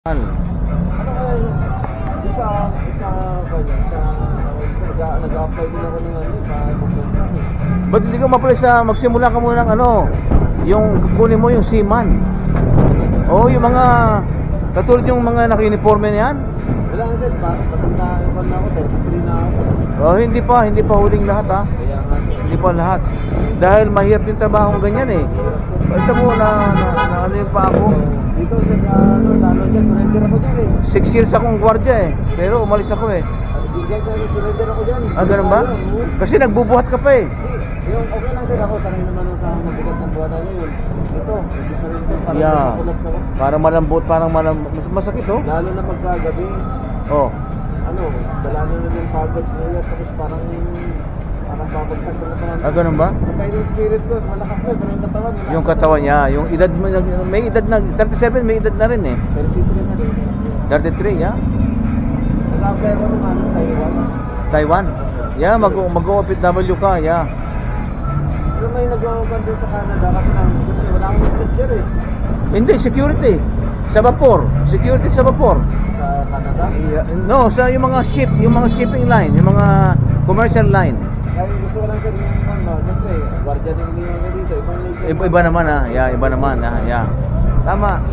Ano kaya yun? Isa kanya, nag-apply din ako ng para magbansa eh. Ba't hindi ka ma-apply sa, magsimula ka muna ng yung kunin mo yung seaman. Oo, yung mga, katulad yung mga naka-uniforme na yan. Wala nga sir, matanda na ako, 33 na ako. Oh, hindi pa huling lahat ha. Kaya nga. Hindi pa lahat. Dahil mahirap yung trabaho ganyan eh. Basta mo na ano yung pa ako. Dito sir, lalo dyan, surrender ako dyan eh. 6 years akong gwardiya eh. Pero umalis ako eh. Bigyan sa surrender ako dyan. Ah, ganun ba? Kasi nagbubuhat ka pa eh. Yung okay lang sir ako, sanay naman sa mabigat ng buwan na ngayon. Ito, surrender para makulat ako. Para malambot, parang masakit oh. Lalo na pagkagabi. Oh. Dala na yung pagod mo tapos parang babagsak ko na naman. Ah, ganun ba? Patay yung spirit ko, malakas na, pero yung katawan. Yung katawan niya, yung edad mo, may edad na, 37 may edad na rin eh. 33 na rin. 33, yeah? Nag-apply ako ng Taiwan. Taiwan? Yeah, mag-OPW ka, yeah. Pero may nagwawakan din sa Canada kasi wala akong scripture eh. Hindi, security. Sa vapor. Security sa vapor. Sa Canada? Yeah, no, sa yung mga shipping line, yung mga commercial line. Kaya gusto ko lang sir yung siyempre, guardian yung iniwan ko dito, ibang nature. Iba naman ha, yeah, iba naman ha, yeah. Tama.